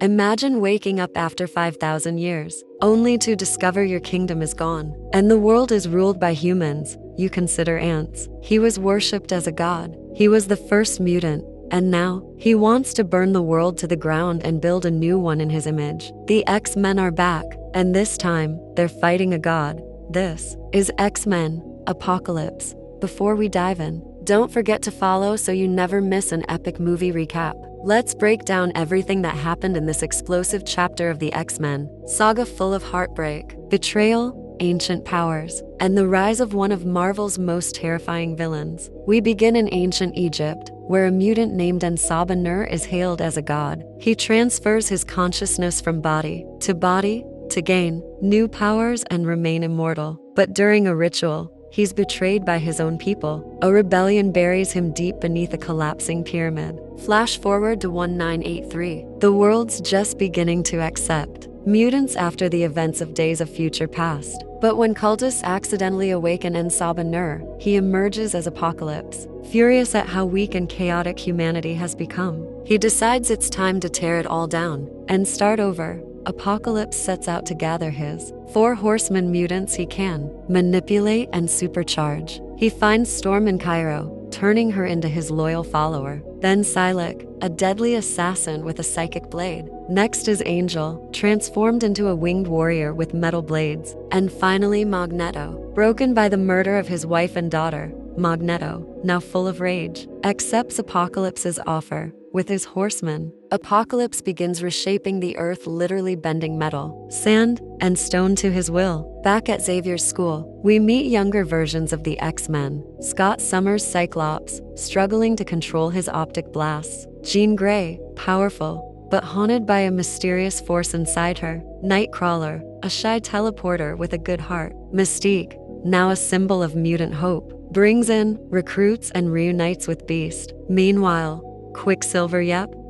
Imagine waking up after 5,000 years, only to discover your kingdom is gone, and the world is ruled by humans you consider ants. He was worshipped as a god. He was the first mutant, and now, he wants to burn the world to the ground and build a new one in his image. The X-Men are back, and this time, they're fighting a god. This is X-Men Apocalypse. Before we dive in, don't forget to follow so you never miss an epic movie recap. Let's break down everything that happened in this explosive chapter of the X-Men saga, full of heartbreak, betrayal, ancient powers, and the rise of one of Marvel's most terrifying villains. We begin in ancient Egypt, where a mutant named Sabah Nur is hailed as a god. He transfers his consciousness from body to gain new powers and remain immortal. But during a ritual, he's betrayed by his own people. A rebellion buries him deep beneath a collapsing pyramid. Flash forward to 1983. The world's just beginning to accept mutants after the events of Days of Future Past. But when cultists accidentally awaken Sabah Nur, he emerges as Apocalypse. Furious at how weak and chaotic humanity has become, he decides it's time to tear it all down and start over. Apocalypse sets out to gather his 4 horsemen mutants he can manipulate and supercharge. He finds Storm in Cairo, turning her into his loyal follower. Then Psylocke, a deadly assassin with a psychic blade. Next is Angel, transformed into a winged warrior with metal blades. And finally Magneto, broken by the murder of his wife and daughter. Magneto, now full of rage, accepts Apocalypse's offer. With his horsemen, Apocalypse begins reshaping the earth, literally bending metal, sand, and stone to his will. Back at Xavier's school, we meet younger versions of the X-Men. Scott Summers' Cyclops, struggling to control his optic blasts. Jean Grey, powerful, but haunted by a mysterious force inside her. Nightcrawler, a shy teleporter with a good heart. Mystique, now a symbol of mutant hope, brings in, recruits, and reunites with Beast. Meanwhile, Quicksilver,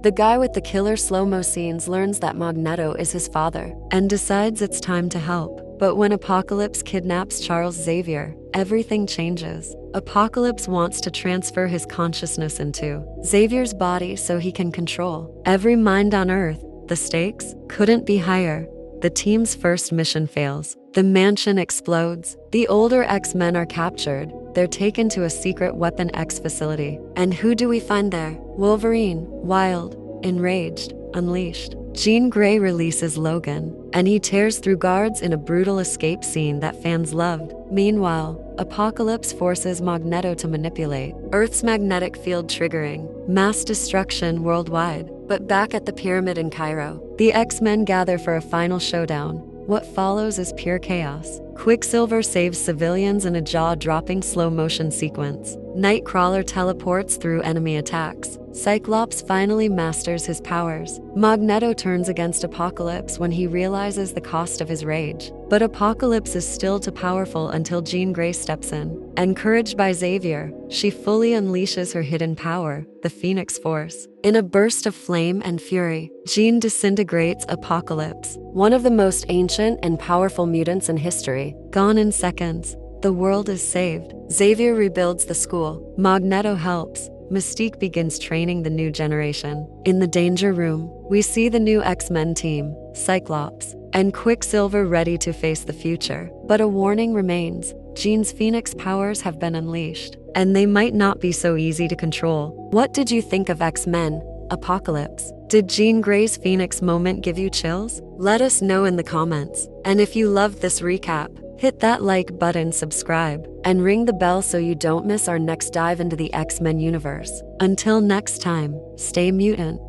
the guy with the killer slow-mo scenes, learns that Magneto is his father and decides it's time to help. But when Apocalypse kidnaps Charles Xavier, everything changes. Apocalypse wants to transfer his consciousness into Xavier's body so he can control every mind on Earth. The stakes couldn't be higher. The team's first mission fails. The mansion explodes. The older X-Men are captured. They're taken to a secret Weapon X facility. And who do we find there? Wolverine, wild, enraged, unleashed. Jean Grey releases Logan, and he tears through guards in a brutal escape scene that fans loved. Meanwhile, Apocalypse forces Magneto to manipulate Earth's magnetic field, triggering mass destruction worldwide. But back at the pyramid in Cairo, the X-Men gather for a final showdown. What follows is pure chaos. Quicksilver saves civilians in a jaw-dropping slow-motion sequence. Nightcrawler teleports through enemy attacks. Cyclops finally masters his powers. Magneto turns against Apocalypse when he realizes the cost of his rage. But Apocalypse is still too powerful until Jean Grey steps in. Encouraged by Xavier, she fully unleashes her hidden power, the Phoenix Force. In a burst of flame and fury, Jean disintegrates Apocalypse, one of the most ancient and powerful mutants in history. Gone in seconds, the world is saved. Xavier rebuilds the school. Magneto helps. Mystique begins training the new generation. In the danger room, we see the new X-Men team, Cyclops and Quicksilver, ready to face the future. But a warning remains. Jean's Phoenix powers have been unleashed, and they might not be so easy to control. What did you think of X-Men Apocalypse? Did Jean Grey's Phoenix moment give you chills? Let us know in the comments. And if you loved this recap, hit that like button, subscribe, and ring the bell so you don't miss our next dive into the X-Men universe. Until next time, stay mutant.